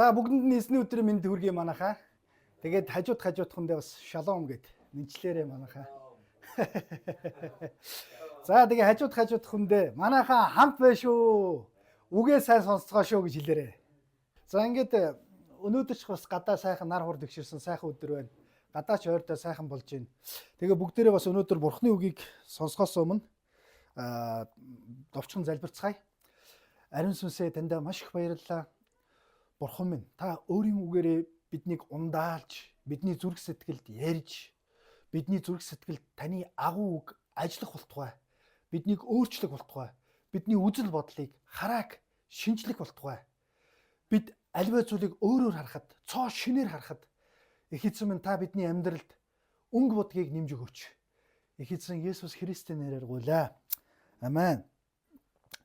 За бүгдэнд нь эзний өдрийн мэнд хүргэе манайхаа. Тэгээд хажуудхондоо бас шалом гэд нэнчлээрээ манайхаа. За тэгээ хажуудхондөө манайхаа хамт байш шүү. Үгээ сайн сонсцгоо шүү гэж хэлээрээ. За ингээд өнөөдөр ч бас гадаа сайхан нар хур дэгширсэн сайхан өдөр байна. Гадаач ойртой сайхан болж байна. Тэгээ бүгдээрээ бас өнөөдөр Бурхны үгийг сонсохоос өмнө довчхон залбирцгаая. Ариун сүнсээ таньда маш их баярлалаа. Бурхан минь, та өөрийн үгээрээ биднийг ундаалж, бидний зүрх сэтгэлд ярьж, бидний зүрх сэтгэлд таны агуу үг ажиллах болтугай. Биднийг өөрчлөх болтугай. Бидний үзэл бодлыг харааг шинжлэх болтугай. Бид аливаа зүйлийг өөрөөр харахад, цоо шинээр харахад их эзэн минь та бидний амьдралд өнгө бодгийг нэмж өгөөч. Их эзэн Есүс Христийн нэрээр гуйлаа. Амен.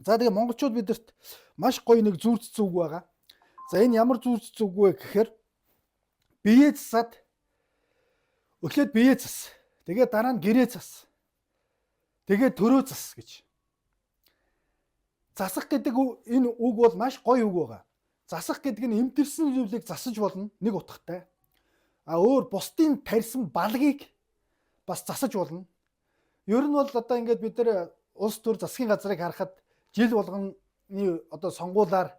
За тэгээ монголчууд бидэрт маш гоё нэг зүрц зүг байгаа. За энэ ямар зүрц зүг вэ гэхээр биеэ засаад өглөөд биеэ зас. Тэгээд дараа нь гэрээ зас. Тэгээд төрөө зас гэж. Засах гэдэг энэ үг бол маш гоё үг байгаа. Засах гэдэг нь эмтэрсэн зүйлийг засаж болно нэг утгатай. Өөр бусдын тарьсан балгийг бас засаж болно. Ер нь бол одоо ингээд бид нар улс төр засгийн газрыг харахад жил болгоны одоо сонгуулаар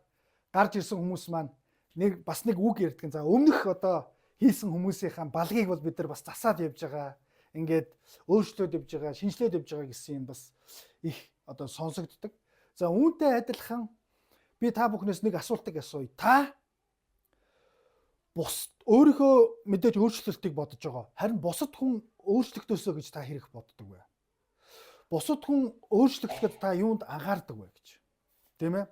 гарч ирсэн хүмүүс маань нэг үг ярьдаг. За өмнөх одоо хийсэн хүмүүсийнхаа балгийг бол бид нар бас засаад явж байгаа. Ингээд өөрчлөөд явж байгаа, шинжлээд явж байгаа гэсэн юм бас их одоо сонсогддог. За үүнтэй адилхан би та бүхнээс нэг асуултыг асууя. Та өөрийнхөө мэдээж өөрчлөлтийг бодож байгаа. Харин бусад хүн өөрчлөгдөөсөө гэж та хэрэг боддог вэ? Бусад хүн өөрчлөгдөхөд та юунд анхаардаг вэ гэж. Тийм ээ?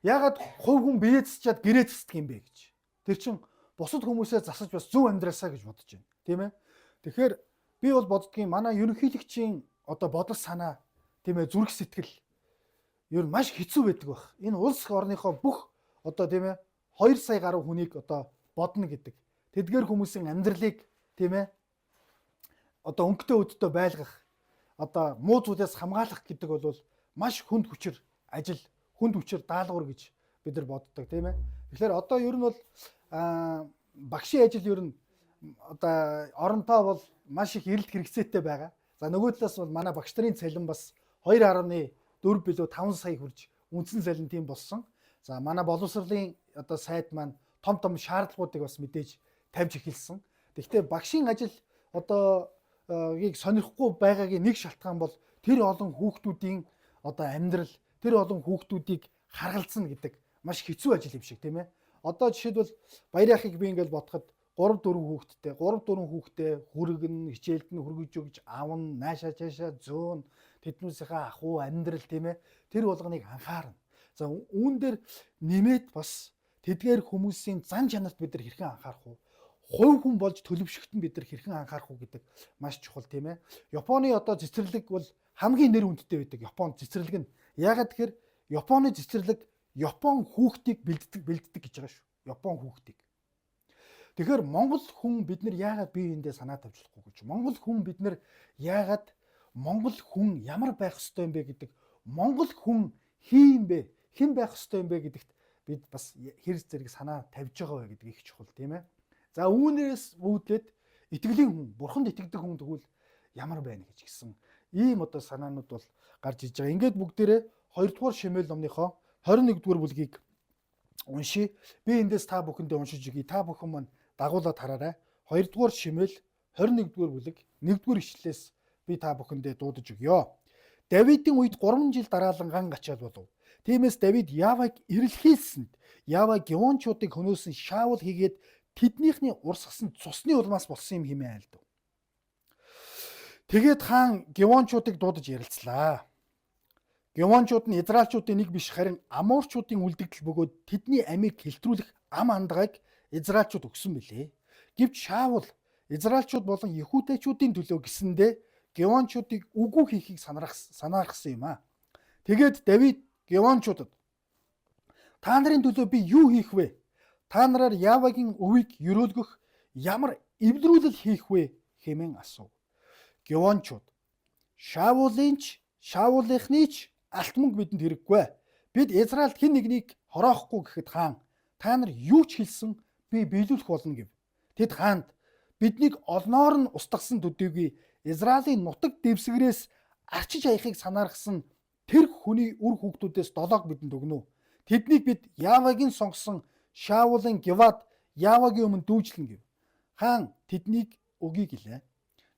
Яагаад хувь хүн биеэ засчаад гэрээ засдаг юм бэ гэж. Тэр чин бусад хүмүүсээ засаж бас зөв амьдраасаа гэж бодож байна. Тийм ээ? Тэгэхээр би бол боддгийн манай ерөнхийлөгчийн одоо бодол санаа, тийм ээ, зүрх сэтгэл ер нь маш хэцүү байдаг байх. Энэ улс орныхоо бүх одоо тийм ээ 2 сая гаруй хүнийг одоо бодно гэдэг. Тэдгээр хүмүүсийн амьдралыг тийм ээ одоо өнгөтэй өдөртөө байлгах, одоо муу зүйлээс хамгаалах гэдэг бол маш хүнд хүчээр ажил, хүнд хүчээр даалгавар гэж бид нар боддог, тийм ээ. Тэгэхээр одоо ер нь бол багшийн ажил ер нь одоо оронтоо бол маш их эрэлт хэрэгцээтэй байгаа. За нөгөө талаас бол манай багш нарын цалин бас 2.4 билүү 5 сая хүрж үндсэн цалин тийм болсон. За манай боловсролын одоо сайд маань том шаардлагуудыг бас мэдээж тавьж эхэлсэн. Тэгэхдээ багшийн ажил одоо ийг сонирхгүй байгаагийн нэг шалтгаан бол тэр олон хүүхдүүдийн одоо амьдрал, тэр олон хүүхдүүдийг харгалзна гэдэг маш хэцүү ажил юм шиг, тийм ээ. Одоо жишээлбэл баяр яхыг би ингээд бодоход 3-4 хүүхдээ хүргэн, хичээлд нь хүргэж өгч аавн, наашаа чаашаа зөөн тэднүүсийнхээ ахуй амьдрал, тийм ээ. Тэр болгоныг анхаарна. За үүн дээр нэмээд бас тэдгээр хүмүүсийн зан чанарт бид нар хэрхэн анхаарах вэ? Хувь хүн болж төлөвшөлтөнд бид нар хэрхэн анхаарах уу гэдэг маш чухал, тийм ээ. Японы одоо цэцэрлэг бол хамгийн нэр хүндтэй байдаг. Японы цэцэрлэг нь яагаад тэгэхээр Японы цэцэрлэг Япон хүүхдийг бэлддэг гэж байгаа шүү. Япон хүүхдийг. Тэгэхээр Монгол хүн бид нар яагаад биеиндээ санаа тавьж болохгүй гэж. Монгол хүн бид нар яагаад Монгол хүн ямар байх ёстой юм бэ гэдэг, Монгол хүн хин бэ, хэн байх ёстой юм бэ гэдэгт бид бас хэрэг зэрэг санаа тавьж байгаа вэ гэдэг их чухал, тийм ээ. За үүнээс үүдээд итгэлийн хүн, бурханд итгэдэг хүн тэгвэл ямар байна гэж гисэн ийм одоо санаанууд бол гарч иж байгаа. Ингээд бүгдээрээ 2 дугаар Шимээл номныхоо 21 дугаар бүлгийг уншия. Би эндээс та бүхэндээ уншиж өгье. Та бүхэн маань дагуулад хараарай. 2 дугаар Шимээл 21 дугаар бүлэг 1 дугаар ишлэлээс би та бүхэндээ дуудаж өгье. Давидын үед 3 жил дараалан ган гачаал болов. Тиймээс Давид Яваг ирэлхийлсэнд Яваг Гевончуудыг хөнөөсөн Шаул хийгээд тэднийхний урсгасан цусны улмаас болсон юм хэмээн айлдав. Тэгээд хаан Гевончуудыг дуудаж ярилцлаа. Гевончууд нь Израильчуудын нэг биш харин Аморчуудын үлдэгдэл бөгөөд тэдний амийг хэлтрүүлэх ам андгааг Израильчууд өгсөн билээ. Гэвч Шаул Израильчууд болон Яхудэчүүдийн төлөө гэсэндээ Гевончуудыг үгүй хийхийг санаарсан юм аа. Тэгээд Давид Гевончуудад та нарын төлөө би юу хийх вэ? Та нараар Явагийн өвийг өрөөлгөх ямар эвлэрүүлэл хийх вэ хэмээн асуув. Гевончууд Шаулынхны ч алт мөнгө бидэнд хэрэггүй. Бид Израильд хэн нэгнийг хороохгүй гэхэд хаан та нар юу ч хэлсэн би биелүүлэх болно гэв. Тэд хаанд биднийг олноор нь устгасан төдийгүй Израилийн нутаг дэвсгэрээс арчиж аяхыг санааргасан тэр хүний үр хүүхдүүдээс 7 бидэнд өгнө. Тэднийг бид Явагийн сонгосон Шаулын Гивад Явагийн өмнө дүүжлэн гэв. Хаан тэднийг өгье гэлээ.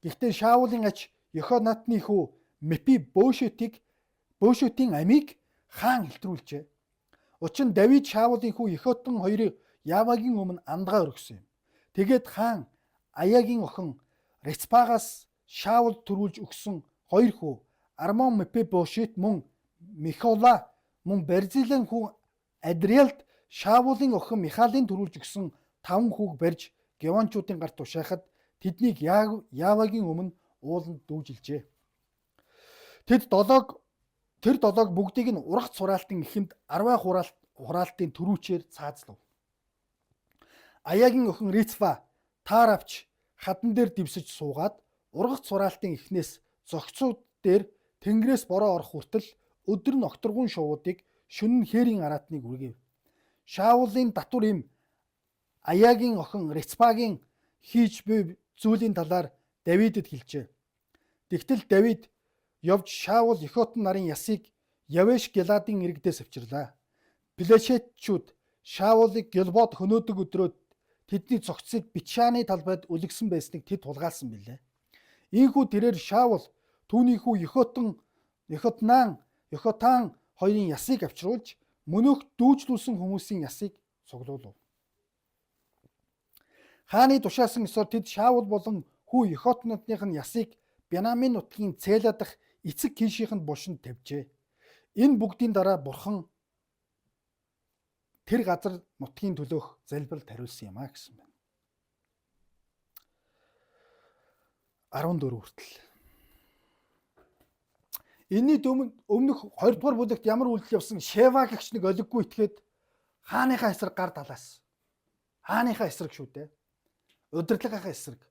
Гэхдээ Шаулын ач Йоханатны хүү Мефибошетийн амийг хаан хэлтрүүлжээ. Учир нь Давид Шаулын хүү Йохатан хоёрыг Явагийн өмнө андгаа өргөсөн юм. Тэгээд хаан Аягийн охин Рецпагаас Шаул төрүүлж өгсөн 2 хүү Армон Мефибошет мөн Михола мөн Барзилийн хүү Адриэлд Шаулын охин Михалын төрүүлж өгсөн 5 хүүг барьж Гевончуудын гарт тушаахад тэднийг Явагийн өмнө ууланд дүүжилжээ. Тэр 7-г бүгдийг нь ургац хураалтын эхэнд Арвай хураалтын төрүүчээр цаазлав. Аягийн охин Рицпа таар авч хадан дээр дэвсэж суугаад ургац хураалтын эхнээс зогцууд дээр тэнгэрээс бороо орох хүртэл өдөр нь окторгон шувуудыг шөнө нь хээрийн араатныг үргэв. Шаулын татвар им Аягийн охин Рицпагийн хийж буй зүйлийн талаар Давидэд хэлжээ. Тэгтэл Давид явж Шаул Йохатан нарын ясыг Явеш Гиладын иргэдээс авчирлаа. Плешетчүүд Шаулыг Гилбод хөнөөдөг өдрөө тэдний цогцыг Бичаны талбайд үлгсэн байсныг тэд тулгаалсан билээ. Ийхүү тэрээр Шаул түүний хүү Йохатан хоёрын ясыг авчруулж мөнөөх дүүжлүүлсэн хүмүүсийн ясыг цуглуулв. Хааны тушаасан ёсоор тэд Шаул болон хүү Йохатаных нь ясыг Бенамин нутгийн Цэла дахь эцэг Кишийнхэнд булшинд тавьжээ. Энэ бүгдийн дараа Бурхан тэр газар нутгийн төлөөх залбирал хариулсан юм а гэсэн байна. 14 хүртэл. Энийний өмнөх 2 дугаар бүлэгт ямар үйлдэл явсан Шева гэгч нэг олиггүй итгээд хааныхаа эсрэг гар талаас. Хааныхаа эсрэг шүү дээ. Удирдлагынхаа эсрэг.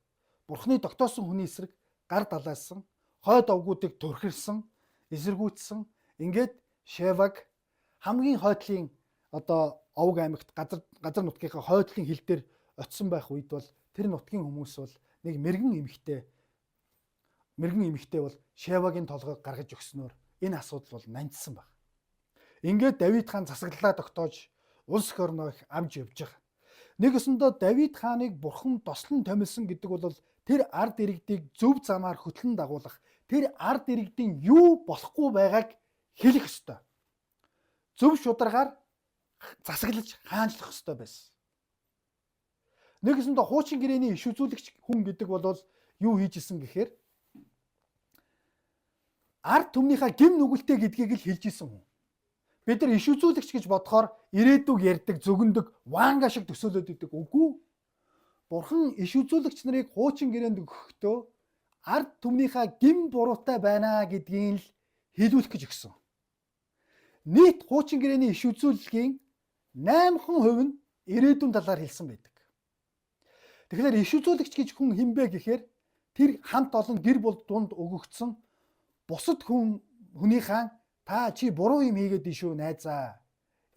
Бурхны тогтоосон хүний эсрэг гар далаасан, хойд овгуудыг төрхирсэн, эсэргүүцсэн. Ингээд Шеваг хамгийн хойдлын Овг аймагт газар нутгийнхаа хойдлын хил дээр очисон байх үед бол тэр нутгийн хүмүүс бол нэг мэрэгэн эмэгтэй бол Шевагийн толгойг гаргаж өгснөөр энэ асуудал бол нандсан баг. Ингээд Давид хаан засаглалаа тогтоож улс орноо их амж явж байгаа. Нэг өсөндөө Давид хааныг Бурхан тослон томилсон гэдэг бол тэр ард иргэдийг зөв замаар хөтлөн дагуулах, тэр ард иргэдийн юу болохгүй байгааг хэлэх ёстой. Зөв шударгаар засаглаж хаанчлах ёстой байсан. Нэг өсөндөө хуучин гэрээний иш үзүүлэгч хүн гэдэг бол юу хийж исэн гэхээр ард түмнийхээ гим нүгэлтэй гэдгийг л хэлж исэн хүн. Бид нар иш үзүүлэгч гэж бодохоор ирээдүг ярьдаг, зөгөндөг, ванга шиг төсөөлөд идэг. Үгүй. Бурхан иш үзүүлэгч нарыг хуучин гэрээнд өгөхдөө ард түмнийхээ гим буруутай байна гэдгийг л хэлүүлэх гэж өгсөн. Нийт хуучин гэрээний иш үзүүлэлгийн 8% нь ирээдүйн талаар хэлсэн байдаг. Тэгэхээр иш үзүүлэгч гэж хүн хинбэ гэхээр тэр хамт олон гэр бүл дунд өгөгдсөн бусад хүнийхээ та чи буруу юм хийгээд дээ шүү найзаа.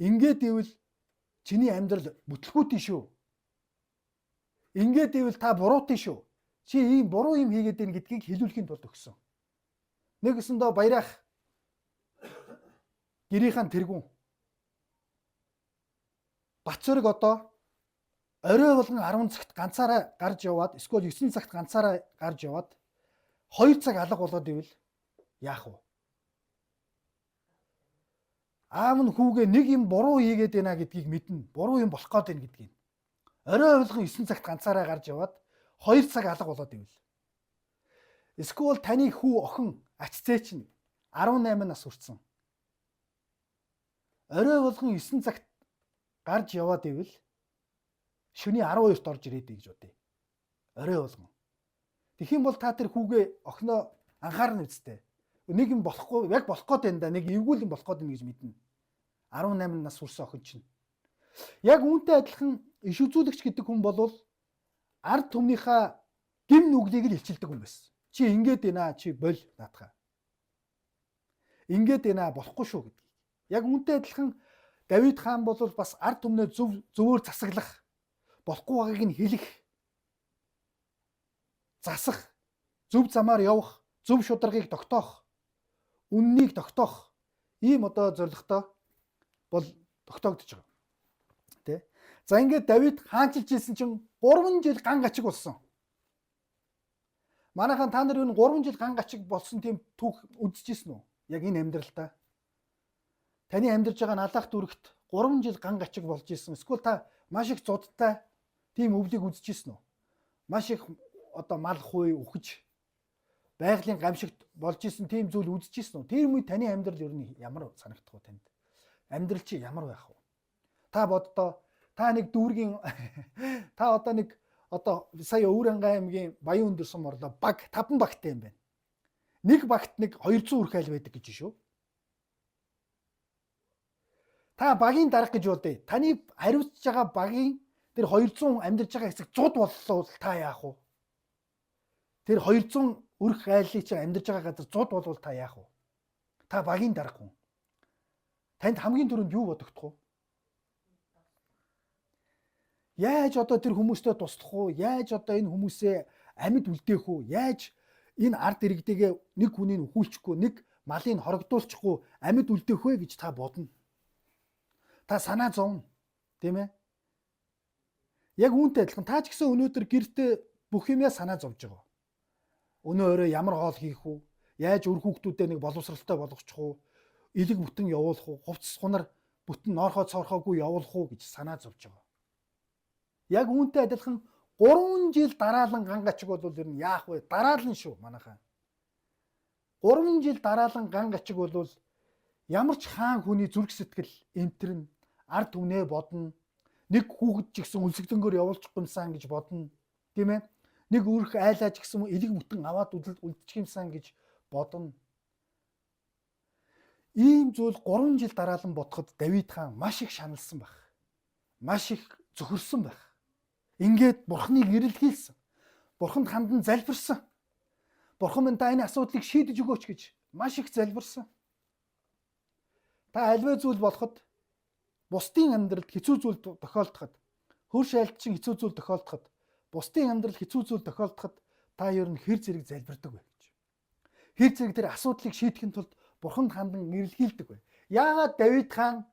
Ингээд ивэл чиний амьдрал бүтлгүүтэй шүү. Ингээд ивэл та буруутай шүү. Чи ийм буруу юм хийгээд дээ гэдгийг хэлүүлэхийн тулд өгсөн. Нэг өсөндөө баярах гэрийнхэн тэргүүн. Бацөрөг одоо орой болгон 10 цагт ганцаараа гарч яваад эсвэл 9 цагт ганцаараа гарч яваад 2 цаг алга болоод ивэл яах вэ? Аав нь хүүгээ нэг юм буруу хийгээд байна гэдгийг мэднэ. Буруу юм болох гээд байна гэдгийг. Орой болгон 9 цагт ганцаараа гарч яваад 2 цаг алга болоод ивэл. Эсвэл таны хүү охин ачцээ чинь 18 нас хүрсэн. Орой болгон 9 цагт гарч яваад ивэл шөнийн 12-т орж ирээд гэж бодъё. Орой болгон. Тэгэх юм бол та тэр хүүгээ охиноо анхаарна үсттэй. Нэг юм болохгүй, яг болох гээд байна да. Нэг эвгүүл юм болох гээд байна гэж мэднэ. 18 нас хүрсэн охин чинь. Яг үүнтэй адилхан иш үзүүлэгч гэдэг хүн бол ард түмнийхээ гим нүглийг л илчилдэг хүн байсан. Чи ингээд байна, чи боль наатахаа. Ингээд байна болохгүй шүү гэдгийг. Яг үүнтэй адилхан Давид хаан бол бас ард түмнээ зөвөр засаглах, болохгүй байгааг нь хэлэх, засах, зөв замаар явах, зөв шударгыг тогтоох, үннийг тогтоох ийм одоо зорилготой бол тогтоогдож байгаа. Тэ? За ингээд Давид хаанчилж ийсэн чинь 3 жил ган гачиг болсон. Манайхан та нар энэ 3 жил ган гачиг болсон тийм түүх үзчихсэн үү? Яг энэ амьдралдаа. Таны амьдарч байгаа налах дүрэгт 3 жил ган гачиг болж ийсэн. Эсвэл та маш их зудтай тийм өвлийг үзчихсэн үү? Маш их одоо мал хуй үхэж байгалийн гамшигт болж ийсэн тийм зүйл үзчихсэн үү? Тэр үед таны амьдрал ер нь ямар санагдах вэ танд? Амьдрал чи ямар байх вэ? Та боддоо та нэг дүүргийн та одоо нэг сая Өвөрангай аймгийн Баян өндөр сум орлоо баг 5 багтай юм байна. Нэг багт нэг 200 үрх айл байдаг гэж шүү. Та багийн дарга гэж бодъё. Таны хариуцж байгаа багийн тэр 200 амьдарч байгаа хэсэг 100 боллоо та яах вэ? Тэр 200 үрх айлыг чи амьдарч байгаа газар 100 болвол та яах вэ? Та багийн дарга хүн. Танд хамгийн түрүүнд юу бодогдох вэ? Яаж одоо тэр хүмүүстэй туслах уу? Яаж одоо энэ хүмүүсээ амьд үлдээх үү? Яаж энэ ард иргэдэгээ нэг хүнийг өхүүлчихгүй, нэг малыг хорогдуулчихгүй амьд үлдээх вэ гэж та бодно. Та санаа зовно, тийм ээ? Яг үүнтэй адилхан та ч гэсэн өнөөдөр гэртээ бүх юмээ санаа зовж байгаа. Өнөө өрөө ямар хоол хийх үү? Яаж үр хүүхдүүдээ нэг боловсралтай болгочих уу? Илэг бүтэн явуулах уу? Хувцас хунар бүтэн ноорхоо цоорхоогүй явуулах уу гэж санаа зовж байгаа. Яг үүнтэй адилхан 3 жил дараалан ган гачиг бол ер нь яах вэ? Дараалан шүү манайхаа. 3 жил дараалан ган гачиг бол ямар ч хаан хүний зүрх сэтгэл эмтэрнэ, ард түмнээ бодно. Нэг хүүхэд ч гэсэн үлсэгдөнгөөр явуулчих юмсан гэж бодно. Тийм ээ? Нэг үрх айлаач гэсэн элэг бүтэн аваад үлдчих юмсан гэж бодно. Ийм зүйл 3 жил дараалан бодоход Давид хаан маш их шаналсан байх. Маш их зөвхөрсөн байх. Ингээд бурхныг ирэлхийлсэн. Бурханд хандан залбирсан. Бурхан минь та энэ асуудлыг шийдэж өгөөч гэж маш их залбирсан. Та альваа зүйл болоход бусдын амьдралд хэцүү зүйл тохиолдоход, хөр шайлтчин хэцүү зүйл тохиолдоход, бусдын амьдрал хэцүү зүйл тохиолдоход та ер нь хэр зэрэг залбирдаг вэ гэж. Хэр зэрэг тэр асуудлыг шийдэхин тулд бурханд хандан ирэлхийлдэг вэ? Яагаад Давид хаан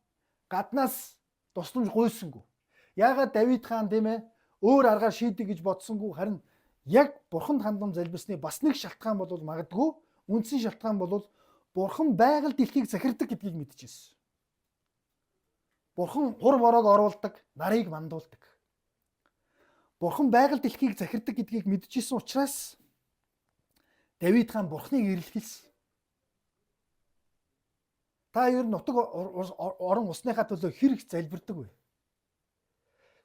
гаднаас тусламж гуйсангүй? Яагаад Давид хаан тийм ээ өөр аргаар шийдэг гэж бодсонгүй, харин яг бурханд хандан залбирсны бас нэг шалтгаан бол магадгүй үндсэн шалтгаан бол бурхан байгаль дэлхийг захирдаг гэдгийг мэдчихсэн. Бурхан хур бороог оруулдаг, нарыг мандуулдаг. Бурхан байгаль дэлхийг захирдаг гэдгийг мэдчихсэн учраас Давид хаан бурхныг ирэлхийлсэн. Та ер нь нутаг орон усныхаа төлөө хэрэг залбирдаг вэ?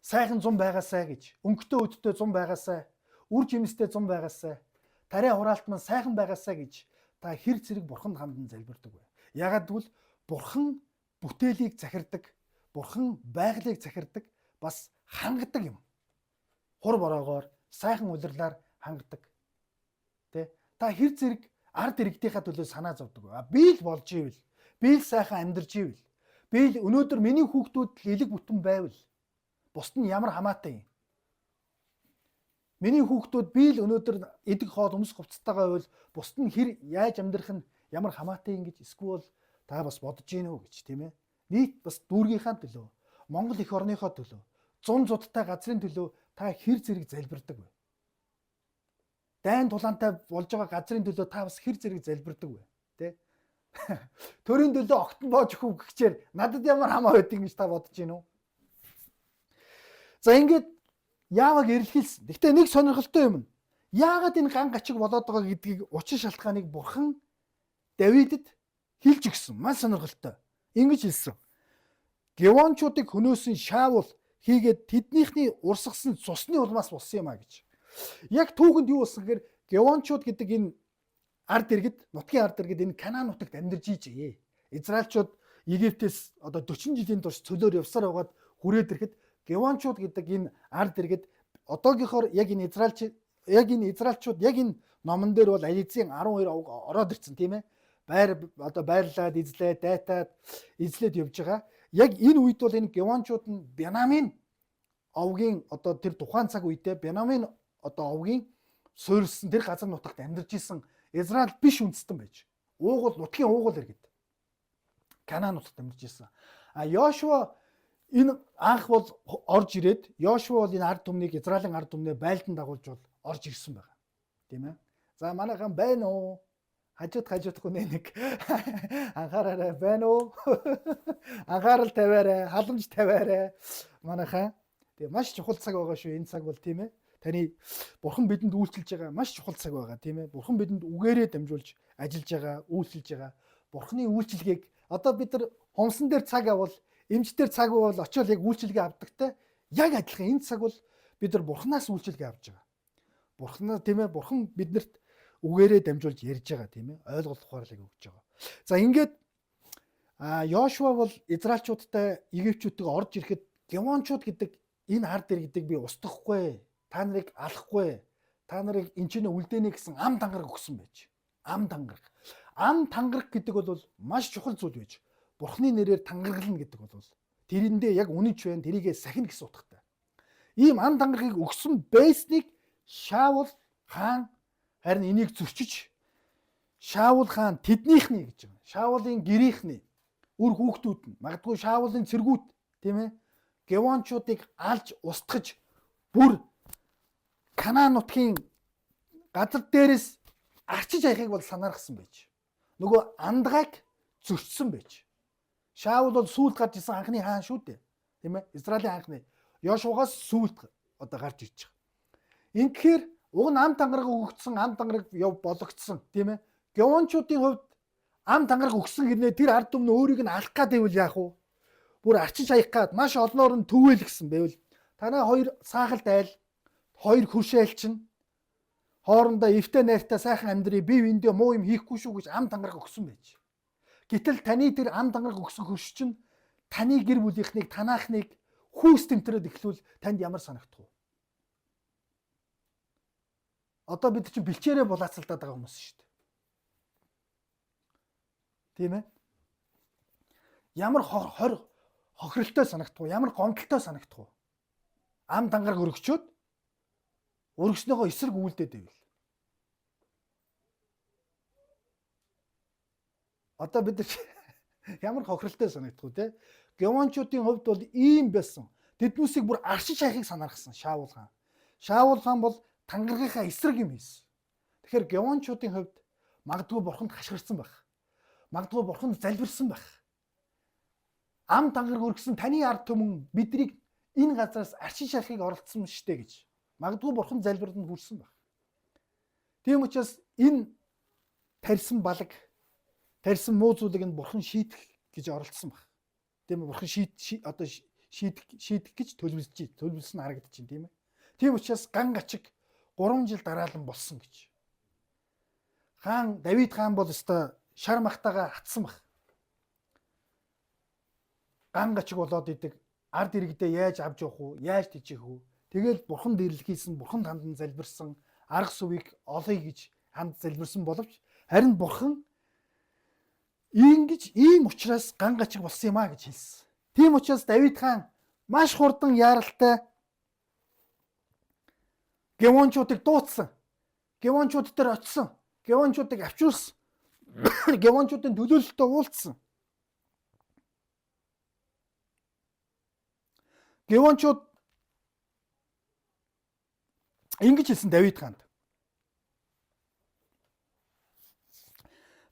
Сайхан зам байгаасай гэж, өнгөтэй өдтэй зам байгаасай, үр жимстэй зам байгаасай, тариа хураалт маань сайхан байгаасай гэж та хэр зэрэг бурханд хандан залбирдаг вэ? Ягаад гэвэл бурхан бүтээлийг захирдаг, бурхан байгалыг захирдаг, бас хангадаг юм. Хур бороогоор, сайхан улирлаар хангадаг. Тэ? Та хэр зэрэг ард иргэдийнхаа төлөө санаа зовдөг вэ? Би л болж ивэл, би л сайхан амьдарч ивэл, би л өнөөдөр миний хүүхдүүд элэг бүтэн байвал бусд нь ямар хамаатай юм? Миний хүүхдүүд би л өнөөдөр эдэг хоол өмс хувцастайгаа байвал бусд нь хэр яаж амьдрах нь ямар хамаатай юм гэж эсвэл та бас бодож гин үү гэж, тийм ээ? Нийт бас дүүргийнхаа төлөө, Монгол эх орныхоо төлөө, зун зудтай газрын төлөө та хэр зэрэг залбирдаг вэ? Дайн тулаантай болж байгаа газрын төлөө та бас хэр зэрэг залбирдаг вэ? Тэ? Төрийн төлөө огтон боож өгөх гэхчээр надад ямар хамаа байдгийг гэж та бодож гин үү? За ингээд яаваг ирэлхийлсэн. Гэхдээ нэг сонирхолтой юм. Яагаад энэ ган гачиг болоод байгаа гэдгийг учир шалтгааныг бурхан Давидэд хэлж өгсөн. Маш сонирхолтой. Ингэж хэлсэн. Гевончуудыг хөнөөсөн Шаул хийгээд тэднийхний урсгасан цусны улмаас болсон юм а гэж. Яг түүхэнд юу болсон гэхээр Гевончууд гэдэг энэ ард иргэд, нутгийн ард иргэд энэ Канаан нутагт амьдарч ийжээ. Израильчууд Египтээс одоо 40 жилийн турш цөлөөр явсаар байгаад хүрээд ирэхэд Гевончууд гэдэг энэ ард иргэд одоогийнхоор яг энэ израильчууд яг энэ номон дээр бол Аизын 12 ороод ирсэн тийм ээ. Байрлаад, эзлээд, дайтаад, эзлээд явж байгаа. яг энэ үед бол энэ Гевончууд нь Бенамин овгийн одоо тэр тухайн цаг үедээ Бенамин одоо овгийн суурилсан тэр газар нутагт амьдарч исэн Израиль биш үндэстэн байж. Уугуул нутгийн уугуул иргэд. Канаан нутагт амьдарч исэн. А Йошуа энэ анх бол орж ирээд Йошуа бол энэ ард түмнийг Израилийн ард түмнээ байлдан дагуулж бол орж ирсэн байгаа. Тийм ээ. За манайхан байна уу? Хажуудахгүй нэг анхаараарай байна уу? Анхаарал тавиарай, халамж тавиарай. Манайхан. Тэгээ маш чухал цаг байгаа шүү. Энэ цаг бол тийм ээ. Таны Бурхан бидэнд үйлчилж байгаа маш чухал цаг байгаа тийм ээ. Бурхан бидэнд үгээрээ дамжуулж ажиллаж байгаа, үйлчилж байгаа. Бурханы үйлчилгээг одоо бид нар хумсан дээр цаг авал, эмч дээр цаг авал очиод яг үйлчилгээ авдагтай. Яг адилхан энэ цаг бол бид нар Бурханаас үйлчилгээ авч байгаа. Бурханаа тийм ээ. Бурхан биднэрт үгээрээ дамжуулж ярьж байгаа тийм ээ. Ойлголт ухаарлыг өгж байгаа. За ингээд Йошуа бол Израильчуудтай Египтчүүдтэйг орж ирэхэд Гевончууд гэдэг энэ ард иргэдэг би устгахгүй. Та нарыг алахгүй. Та нарыг энэ ч үлдээнэ гэсэн ам тангараг өгсөн байж. Ам тангараг. Ам тангараг гэдэг бол маш чухал зүйл байж. Бурхны нэрээр тангаргална гэдэг бол тэрэндээ яг үнэнч байна. Тэрийгээ сахина гэсэн утгатай. Ийм ам тангарагыг өгсөн байсныг Шаул хаан харин энийг зөрчиж Шаул хаан тэднийхний гэж байна. Шаулын гэрийнхний үр хүүхдүүд нь магадгүй Шаулын цэргүүд тийм ээ. Гевончуудыг алж устгаж бүр Канаан нутгийн газар дээрээс арчиж аяхыг бол санаархсан байж. Нөгөө андгайг зөрчсөн байж. Шаул бол сүүлд гарч исэн анхны хаан шүү дээ. Тийм ээ. Израилийн анхны Йошуагаас сүүлд одоо гарч ирж байгаа. Ингэхээр уг нь ам тангараг өгөгдсөн, ам тангараг бологдсон тийм ээ. Гевончуудын хувьд ам тангараг өгсөн гинэ тэр ард түмэн өөрийг нь алах гад байвал яах вэ? Бүр арчиж аях гад маш олноор нь төвөөлгсөн байвал танай хоёр саахалт айл, хоёр хөршөөл чинь хоорондоо эвтэй найртай сайхан амьдрий бие биендээ муу юм хийхгүй шүү гэж ам тангараг өгсөн байж. Гэтэл таны тэр ам тангараг өгсөн хөрш чинь таны гэр бүлийнхнийг, танаахныг хүүс тэмтрээд эхлүүл танд ямар санагдах вэ? Одоо бид чинь бэлчээрээ булаацалдаад байгаа хүмүүс шүү дээ. Тийм ээ. Ямар хохиролтой санагдах вэ? Ямар гомдолтой санагдах вэ? Ам тангараг өргөчөөд өргөснөөгөө эсрэг үйлдээд байвал. Одоо бид ямар хохиролтой санагдах вэ те? Гевончуудын хувьд бол ийм байсан. Тэднүүсийг бүр аршиж хайхыг санаархсан Шаул хаан. Шаул хаан бол тангарагынхаа эсрэг юм хийсэн. Тэгэхээр Гевончуудын хувьд магадгүй бурханд хашгирсан байх. Магадгүй бурханд залбирсан байх. Ам тангараг өргөсөн таны ард түмэн биднийг энэ газараас аршиж шахахыг оролцсон штэ гэж. Магадгүй бурхан залбирд нь хүрсэн байх. Тийм учраас энэ тарьсан балаг, тарьсан муу зүйлийг нь бурхан шийдэх гэж оролцсон байх. Тийм үү? Бурхан шийдэх гэж төлөвлөсөн харагдаж байна тийм ээ. Тийм учраас ган гачиг 3 жил дараалан болсон гэж. Хаан Давид хаан бол өстой шар махтаага хатсан байх. Ган гачиг болоод идэг ард иргэдээ яаж авч явах уу? Яаж тийчих үү? Тэгэл бурхан дэрлэхийсэн, бурхан хандан залбирсан, арга сувыг олъё гэж ханд залбирсан боловч харин бурхан ингэж ийм учраас ган гачиг болсон юм а гэж хэлсэн. Тийм учраас Давид хаан маш хурдан яаралтай Гевончуудыг дуудсан. Гевончууд дээр очисон. Гевончуудыг авчирсан. Гевончуудын төлөөлөлтөд уулзсан. Гевончууд ингэж хэлсэн Давид хаанд.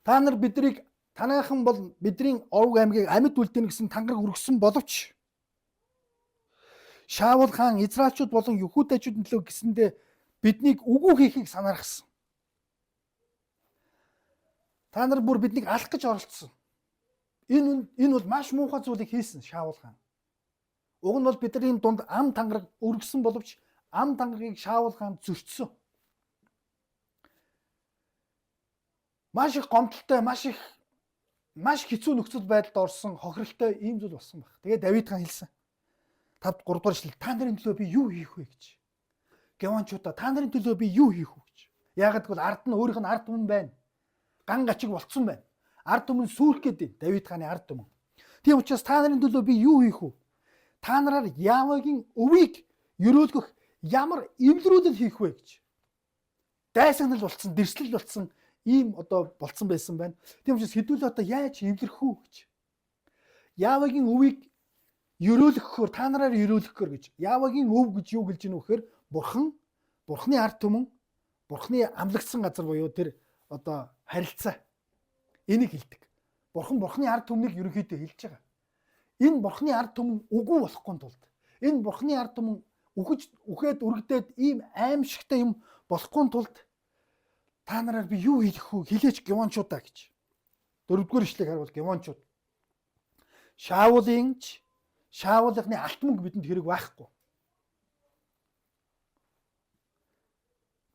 Та нар биднийг танайхан бол бидний Орог аймгийг амьд үлдээнэ гэсэн тангараг өргөсөн боловч Шаул хаан Израильчууд болон Юхудачууд нөлөө гэсэндээ биднийг үгүй хийхийг санаархсан. Та нар бүр биднийг алах гэж оролцсон. Энэ бол маш муухай зүйлийг хийсэн Шаул хаан. Уг нь бол бидний дунд ам тангараг өргөсөн боловч ам тангарагийг Шаул хаан зөрчсөн. Маш их гомдолтой, маш хэцүү нөхцөл байдалд орсон, хохиролтой ийм зүйл болсон баг. Тэгээд Давид хаан хэлсэн. 5 3 дугаар эшлэл та нарын төлөө би юу хийх вэ гэж. Гевончуудаа та нарын төлөө би юу хийх вэ гэж. Яагаад гэвэл ард нь өөрийнх нь ард түмэн байна. Ган гачиг болцсон байна. Ард түмэн сүрх гэдэг Давид хааны ард түмэн. Тийм учраас та нарын төлөө би юу хийх вэ? Та нараар Яавагийн өвийг өрөөлгөх ямар эвлэрүүлэл хийх вэ гэж. Дайсагнал болцсон, дэрслэл болцсон ийм одоо болцсон байсан байна. Тийм учраас хэдүүлээ одоо яаж эвлэрэх үү гэж. Яавагийн өвийг өрөөлгөхөөр та нараар өрөөлгөхөөр гэж. Яавагийн өв гэж юу гэлж ийнө вэхээр Бурхны ард түмэн, Бурхны амлагдсан газар буюу тэр одоо харилцаа. Энийг хэлдэг. Бурхны ард түмнийг ерөнхийдөө хэлж байгаа. Энэ Бурхны ард түмэн үгүй болохгүй тулд, энэ Бурхны ард түмэн үхээд үргэлдээд ийм аимшигтай юм болохгүй тулд та нараар би юу хийх вэ? Хэлээч Гевончуудаа гэж. 4-р ишлэгийг харуул Гевончууд. Шаулынхны алтманг бидэнд хэрэг байхгүй.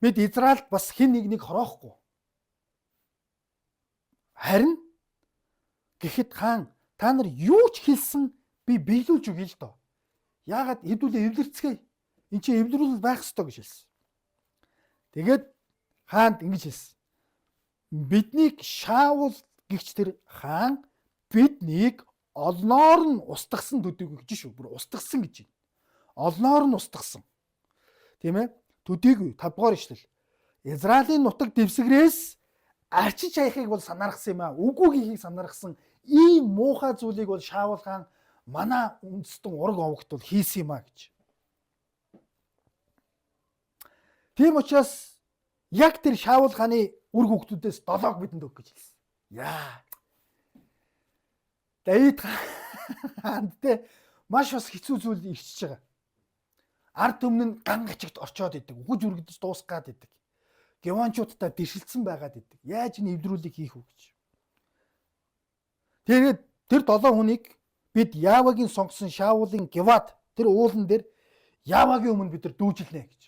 Бид Израильд бас хэн нэг хороохгүй. Харин гэхэд хаан та нар юу ч хэлсэн би биелүүлж өгье л доо. Яагаад хэдүүлээ эвлэрцгээе. Энд чинь эвлэрүүл байх ёстой гэж хэлсэн. Тэгээд хаанд ингэж хэлсэн. Биднийг Шаул гэгч тэр хаан биднийг олноор нь устгасан төдийгүй гэж шүү. Бүр устгасан гэж байна. Олноор нь устгасан. Тийм ээ? Төдийгүй 5-р ишлэл. Израилийн нутаг дэвсгэрээс арчиж хаяхыг бол санаархсан юм аа. Үгүй хийхийг санаархсан ийм муухай зүйлийг бол Шаул хаан манай үндэстэн ураг овогт бол хийсэн юм аа гэж. Тийм учраас яг тэр Шаул хааны үр хүүхдүүдээс 7-ог бидэнд өг гэж хэлсэн. Яа. Давид хаанд те маш бас хэцүү зүйл ирчихэж байгаа. Ард түмэн нь ган гачигт орчоод идэг. Үхэж үргэлж дуусгаад идэг. Гевончуудтай дэшилсэн байгаад идэг. Яаж энэ эвдрүүлгийг хийх вэ гэж. Тэгээд тэр 7 хүнийг бид Яавагийн сонгосон Шаулын Гевад тэр уулан дээр Яавагийн өмнө бид нар дүүжилнэ гэж.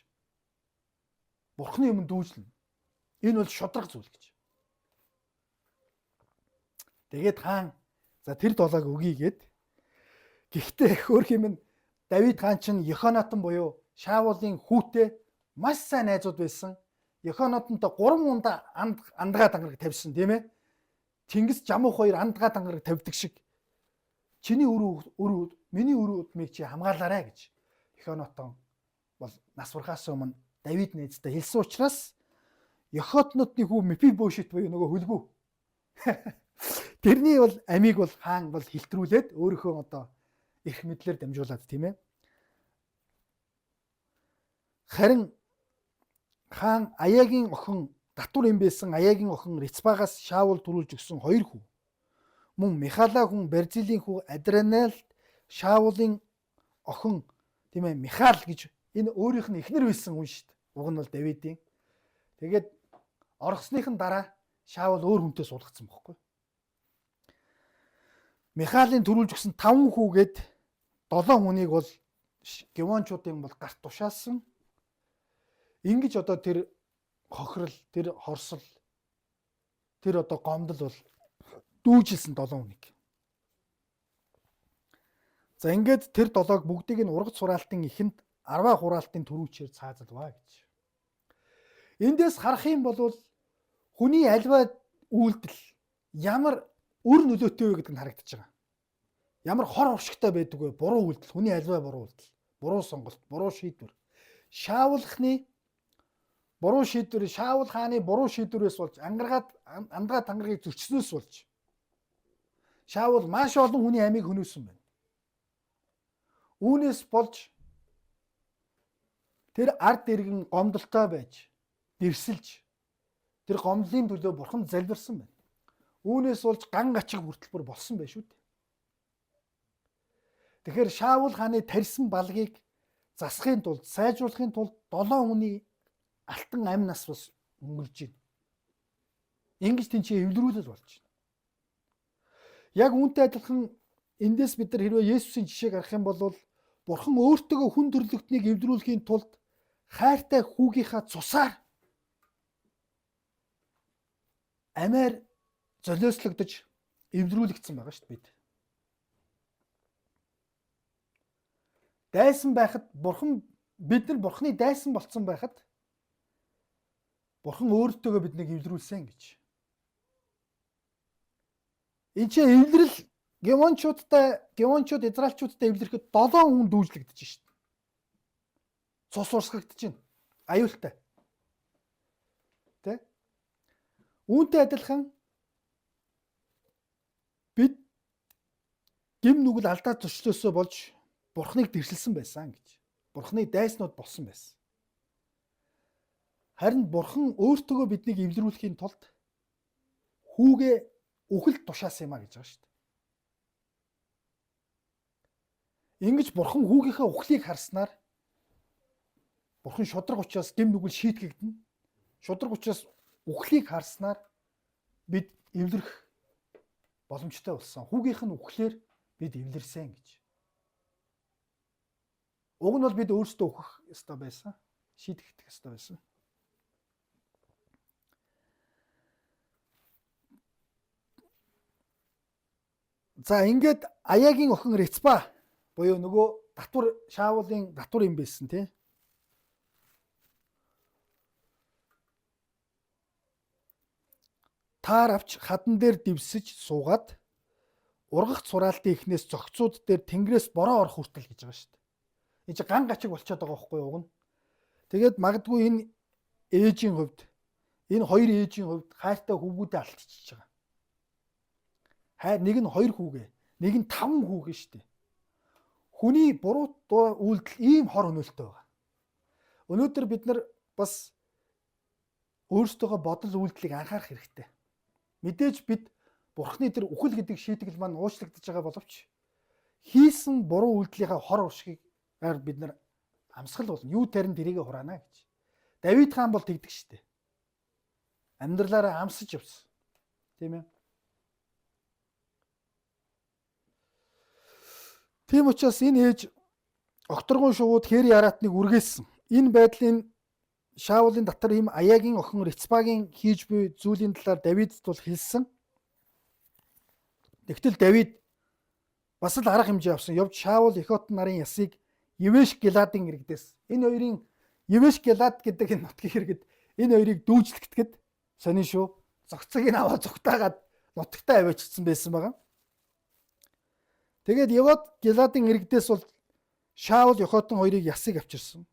Бурхны өмнө дүүжилнэ. Энэ бол шудраг зүйл гэж. Тэгээд хаан за тэр 7-ыг өгье гэд. Гэхдээ хөөх юм нь Давид хаан чинь Йоханатан буюу Шаулын хүүтэй маш сайн найзууд байсан. Йоханатантай 3 ундаа андгаа дангараг тавьсан тийм ээ. Чингис Жамух 2 андгаа дангараг тавьдаг шиг чиний миний өрөө удмыг чи хамгаалаарай гэж Йоханатан бол нас барахаас өмнө Давид найзтай хэлсэн учраас Йоханатны хүү Мефибошет буюу нөгөө хөлбүү. Тэрний бол амийг бол хаан бол хилтрүүлээд өөрийнхөө одоо эрх мэдлэр дамжуулаад тийм ээ. Харин хаан Аягийн охин татвар юм байсан Аягийн охин Рицбагаас Шаул төрүүлж өгсөн 2 хүү. Мөн Михала хүн Барзилийн хүү Адранал Шаулын охин тийм ээ Михал гэж энэ өөрийнх нь эхнэр байсан хүн шүү дээ. Уг нь бол Давидын. Тэгээд оргосныхын дараа Шаул өөр хүнтэй суулгацсан байхгүй. Михалын төрүүлж өгсөн 5 хүүгээд 7 хүнийг бол Гевончуудын бол гарт тушаасан. Ингэж одоо тэр хохирол, тэр хорсол, тэр одоо гомдол бол дүүжилсэн 7 хүнийг. За ингээд тэр 7-ог бүгдийг нь ургац хураалтын эхэнд 10 хураалтын төрүүчээр цаазалваа гэж. Эндээс харах юм бол хүний альва үйлдэл ямар үр нөлөөтэй вэ гэдэг нь харагдаж байгаа. Ямар хор уршигтай байдаг вэ? Буруу үйлдэл, хүний альва буруу үйлдэл, буруу сонголт, буруу шийдвэр. Шаул хааны буруу шийдвэрээс болж андгаа тангарыг зөрчснөөс болж Шаул маш олон хүний амийг хөнөөсөн байна. Үүнээс болж тэр ард иргэн гомдолтой байж, дэрсэлж тэр гомдлын төлөө бурханд залбирсан байна. Үүнээс болж ган гачиг хүртэл болсон байх шүү дээ. Тэгэхээр Шаул хааны тарьсан балгийг засахын тулд, сайжруулахын тулд 7 хүний алтан амь нас бас өнгөрж байна. Ингэж тэнцээ эвлэрүүлэл болж байна. Яг үүнтэй адилхан эндээс бид нар хэрвээ Есүсийн жишээг харах юм бол Бурхан өөртөө хүн төрлөختнийг эвдрүүлэхийн тулд хайртай хүүгийнхаа цусаар амиар золиослогдож эвдрүүлэгдсэн байгаа шүү дээ бид. Дайсан байхад бид нар Бурханы дайсан болцсон байхад Бурхан өөртөө биднийг эвдрүүлсэн гэж. Энд чинь эвлэрэл Гевончууд Израильчуудтай эвлэрэхэд 7 хүн дүүжлэгдэж шít. Цус урсгагдаж байна. Аюултай. Тэ? Үүнтэй адилхан бид гим нүгэл алдаа зөрчлөөсөө болж Бурхныг дэрсэлсэн байсан гэж. Бурхны дайснууд болсон байсан. Харин Бурхан өөртөө биднийг эвлэрүүлэхийн тулд хүүгээ үхэлд тушаасан юм а гэж байгаа шүү дээ. Ингэж Бурхан хүүгийнхээ үхлийг харснаар Бурхан шудраг учраас гим нүгэл шийтгэгдэнэ. Шудраг учраас үхлийг харснаар бид эвлэрэх боломжтой болсон. Хүүгийнх нь үхлээр бид эвлэрсэн гэж. Уг нь бол бид өөрсдөө үхэх ёстой байсан. Шийтгэх ёстой байсан. За ингээд Аягийн охин Рицпа буюу нөгөө Шаулын татвар юм байсан тий. Таар авч хадан дээр дэвсэж суугаад ургах цураалтын эхнээс зогцууд дээр тэнгэрээс бороо орох хүртэл гэж байгаа шүү дээ. Энэ чи ган гачиг болчиход байгаа байхгүй уг нь. Тэгээд магадгүй энэ ээжийн хувьд энэ хоёр ээжийн хувьд хайртай хүүгүүдээ алдчихж байгаа. Нэг нь 2 хүүгээ, нэг нь 5 хүүгээ шүү дээ. Хүний буруу үйлдэл ийм хор хөнөөлтөй байгаа. Өнөөдөр бид нар бас өөрсдөө бодол үйлдэлийг анхаарах хэрэгтэй. Мэдээж бид Бурхны тэр үхэл гэдэг шийтгэл маань уучлагдж байгаа боловч хийсэн буруу үйлдэлийнхаа хор уршгийг бид нар амсгал болно. Юу тарин тэрийгэ хураана гэж. Давид хаан бол тэгдэг шүү дээ. Амьдралаараа амсаж явсан. Тийм ээ. Тийм учраас энэ ээж огторгон шувууд хэр яраатныг үргээсэн. Энэ байдлын Шаулын татар им Аягийн охин Рицпагийн хийж буй зүйлийн талаар Давидд бол хэлсэн. Тэгтэл Давид бас л арга хэмжээ авсан. Явж Шаул Эхот нарын ясыг Евеш Гиладын иргэдээс энэ хоёрын Евеш Гилад гэдэг энэ нутгийн иргэд энэ хоёрыг дүүжлэгтгэхэд сонин шүү. Зогцыг нь аваа зүгтаагаад нутагтаа аваачсан байсан байгаа. Тэгээд Евот Гиладын иргэдээс бол Шаул Эхотон хоёрыг ясыг авчирсан.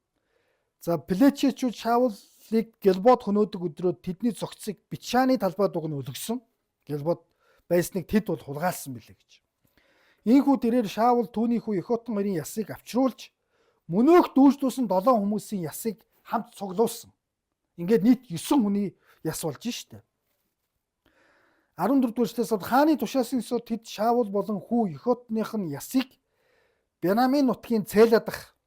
За Плечичүүд Шаулыг Гилбод хөнөөдөг өдрөө тэдний зогцыг Бичаны талбай дугна өлгсөн. Гилбод байсныг тэд бол хулгаалсан билээ гэж. Ийхүү тэрээр Шаул түүний хүү Эхотон хоёрын ясыг авчруулж мөнөөх дүүжлүүлсэн 7 хүмүүсийн ясыг хамт цуглуулсан. Ингээд нийт 9 хүний яс болж штэ. 14 дугаар эшлээс хааны тушаасан ёсоор тэд Шаул болон хүү Эхотных нь ясыг Бенамин нутгийн цээладах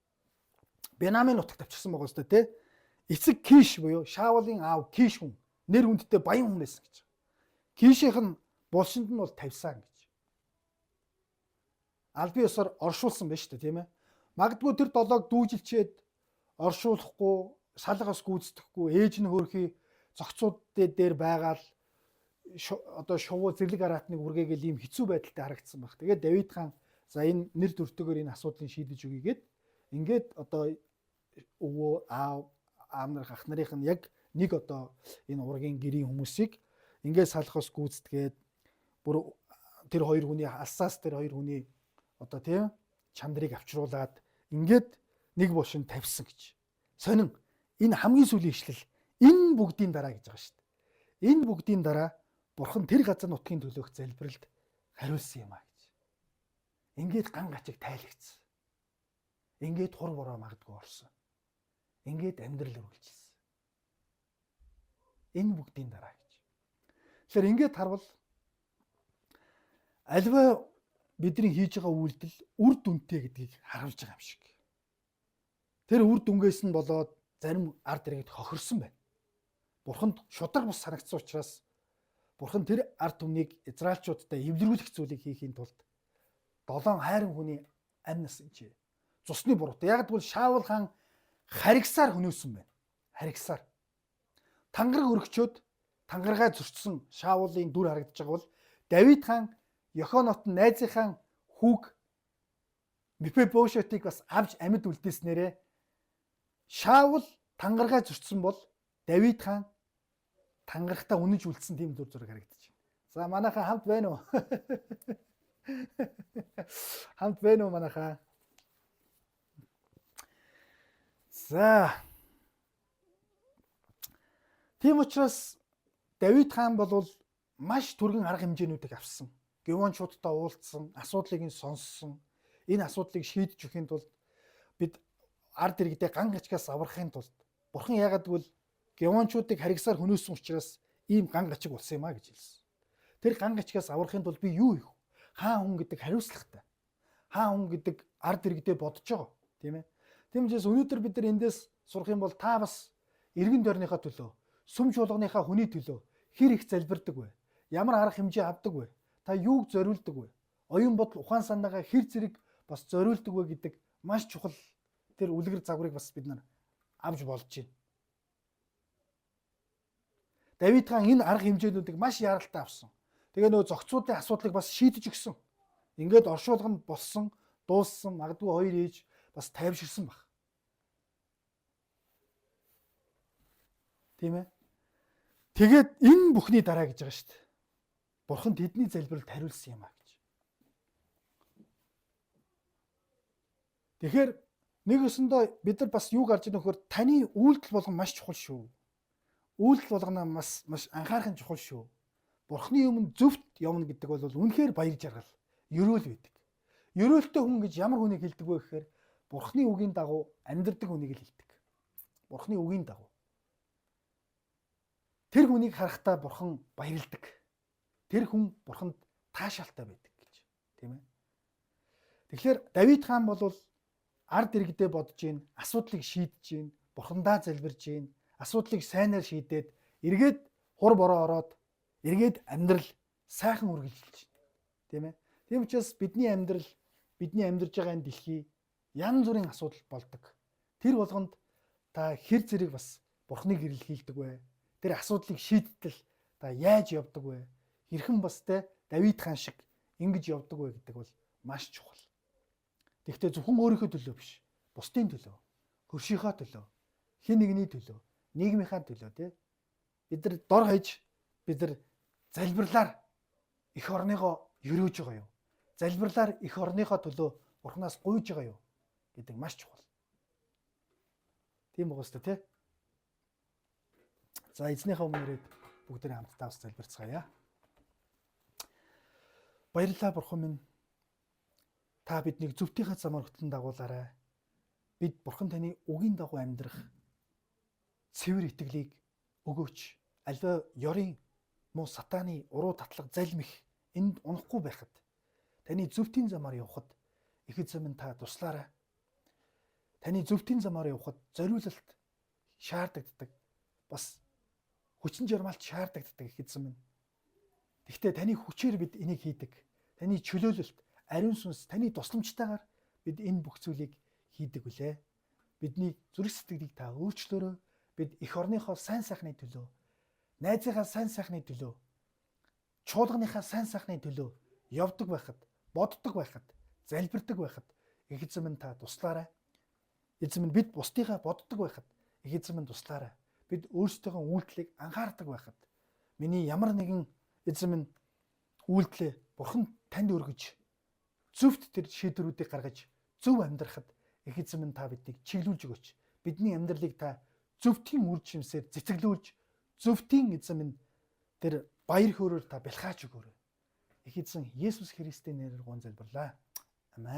Бенамин нутагт авчирсан байгаа өстой тий. Эцэг Киш буюу Шаулын аав Киш хүн нэр хүндтэй баян хүн байсан гэж. Кишийнх нь булшинд нь бол тавьсан гэж. Албан ёсоор оршуулсан байж тээ тийм ээ. Магадгүй тэр долоог дүүжилчээд оршуулахгүй, шалгаас гүйцэтгэхгүй, ээж нь хөөрхий зохицууд дээр байгаал одоо шувуу зэрлэг араатныг үргээгээл ийм хэцүү байдалтай харагдсан баг. Тэгээд Давид хаан за энэ нэр төртөгөр энэ асуудлыг шийдэж өгье гэд ингээд одоо өвөө аав нар ах нарын нь яг нэг одоо энэ ургийн гэрийн хүмүүсийг ингээд салхаас гүйцэтгээд бүр тэр хоёр хүний алсаас тэр хоёр хүний одоо тийм чандрыг авчруулад ингээд нэг булшин тавьсан гэж. Сонин энэ хамгийн сүүлийн ишлэл энэ бүгдийн дараа гэж байгаа шүү дээ. Энэ бүгдийн дараа Бурхан тэр газар нутгийн төлөөх залбиралд хариулсан юм а гэж. Ингээд ган гачиг тайлагцсан. Ингээд хур бороо магадгүй орсон. Ингээд амьдрал үргэлжилсэн. Энэ бүгдийн дараа гэж. Тэгэхээр ингээд харвал альва бидний хийж байгаа үйлдэл үр дүнтэй гэдгийг харуулж байгаа юм шиг. Тэр үр дүнгээс нь болоод зарим ард иргэд хохирсон байна. Бурханд шудраг бус санагдсан учраас Бурхан тэр ард түмнийг Израильчуудтай эвлэрүүлэх зүйлийг хийхийн тулд 7 хайран хүний амь насанчээ цусны буруутай. Яг тэгвэл Шаул хаан харигсаар хөнөөсөн байна. Харигсаар. Тангараг өргөчөөд тангаргаа зөрчсөн Шаулын дүр харагдаж байгаа бол Давид хаан Йохонотон найзынхаа хүүг Мефибошетийг бас авч амьд үлдээснээрээ Шаул тангаргаа зөрчсөн бол Давид хаан тангарахтаа үнэж үлдсэн тийм дүр зураг харагдаж байна. За манайхаа хамт байна уу? Хамт байна уу манайхаа? За. Тийм учраас Давид хаан бол маш түргэн арга хэмжээнүүдийг авсан. Гевончуудтай уулзсан, асуудлыг нь сонссон. Энэ асуудлыг шийдэж өхийн тулд бид ард иргэдээ ган гачгаас аврахын тулд Бурхан яагаад гэвэл Гевончуудыг харгасаар хөнөөсөн учраас ийм ган гачиг болсон юм а гэж хэлсэн. Тэр ган гачгаас аврахын тулд би юу хийх вэ? Хаан хүн гэдэг хариуцлагатай. Хаан хүн гэдэг ард иргэдээ бодож байгаа, тийм ээ. Тийм учраас өнөөдөр бид нар эндээс сурах юм бол та бас иргэн тойрныхаа төлөө, сүм чуулганыхаа хүний төлөө хэр их залбирдаг вэ? Ямар арга хэмжээ авдаг вэ? Та юуг зориулдаг вэ? Оюун бодол ухаан санаагаа хэр зэрэг бас зориулдаг вэ гэдэг маш чухал тэр үлгэр загварыг бас бид нар авч болж байна. Давид хаан энэ арга хэмжээнүүдийг маш яралтай авсан. Тэгээ нөгөө зохицуулалтын асуудлыг бас шийдэж өгсөн. Ингээд оршуулга нь болсон, дууссан, магадгүй хоёр ээж бас тайвширсан баг. Тийм ээ. Тэгээд энэ бүхний дараа гэж байгаа шүү дээ. Бурхан тэдний залбиралд хариулсан юм а гэж. Тэгэхээр нэг өсөндөө бид нар бас юу гарч ирэх нөхөр таны үйлдэл болгон маш чухал шүү. Үйлдэл болгоно маш анхаарах нь чухал шүү. Бурханы өмнө зөвхт явна гэдэг бол үнэхээр баяр жаргал, ерөөл байдаг. Ерөөлтэй хүн гэж ямар хүнийг хэлдэг вэ гэхээр Бурханы үгийн дагуу амьдрдаг хүнийг л хэлдэг. Бурханы үгийн дагуу. Тэр хүнийг харахтаа Бурхан баярлдаг. Тэр хүн Бурханд таашаалтай байдаг гэж, тийм ээ. Тэгэхээр Давид хаан бол ард иргэдээ бодож гин, асуудлыг шийдэж гин, Бурхандаа залбирж гин, асуудлыг сайнаар шийдээд эргээд хур бороо ороод эргээд амьдрал сайхан үргэлжилж байна. Тийм ээ. Тийм учраас бидний амьдрал, бидний амьдарч байгаа энэ дэлхий янз бүрийн асуудал болдог. Тэр болгонд та хэр зэрэг бас Бурханыг эрэлхийлдэг вэ? Тэр асуудлыг шийдтэл та яаж явдаг вэ? Хэрхэн бас те Давид хаан шиг ингэж явдаг вэ гэдэг бол маш чухал. Тэгэхдээ зөвхөн өөрийнхөө төлөө биш, бусдын төлөө, хөршийнхөө төлөө, хэн нэгний төлөө, нийгмийнхаа төлөө те бид нар дор хаяж бид нар залбирлаар эх орныгоо өрөөж байгаа юу? Залбирлаар эх орныхоо төлөө Бурханаас гуйж байгаа юу гэдэг маш чухал. Тийм байгаас тэ. За эзнийхээ өмнө ирээд бүгдээ хамтдаа бас залбирцгаая. Баярлалаа Бурхан минь. Та биднийг зөвхтийнхаа замаар хөтлөн дагуулаарай. Бид Бурхан таны үгийн дагуу амьдрах цэвэр итгэлийг өгөөч. Аливаа ёрын муу сатааны уруу татлага залмих энд унахгүй байхад таны зөвхтийн замаар явхад их эзэн минь та туслаарай. Таны зөвхтийн замаар явхад зориулалт шаарддаг. Бас хүчин жармалт шаарддаг их эзэн минь. Гэхдээ таны хүчээр бид энийг хийдэг. Таны чөлөөлөлт, ариун сүнс, таны тусламжтайгаар бид энэ бүх зүйлийг хийдэг үлээ. Бидний зүрх сэтгэлийг та өөрчлөөрэй. Бид эх орныхоо сайн сайхны төлөө, найзынхаа сайн сайхны төлөө, чуулганыхаа сайн сайхны төлөө явдаг байхад, боддог байхад, залбирдаг байхад их эзэн минь та туслаарай. Эзэн минь бид бусдыгаа боддог байхад их эзэн минь туслаарай. Бид өөрсдийнхөө үйлдэлийг анхаардаг байхад миний ямар нэгэн эзэн минь үйлдэлээ Бурхан танд өргөж зөвхт тэр шийдвэрүүдийг гаргаж зөв амьдрахад их эзэн минь та биднийг чиглүүлж өгөөч. Бидний амьдралыг та зөвхтийн үр жимсээр цэцэглүүлж зөвхтийн эзэн минь тэр баяр хөөрөөр та бэлхааж өгөөрэй. Их эзэн Есүс Христийн нэрээр гон залбирлаа. Амен.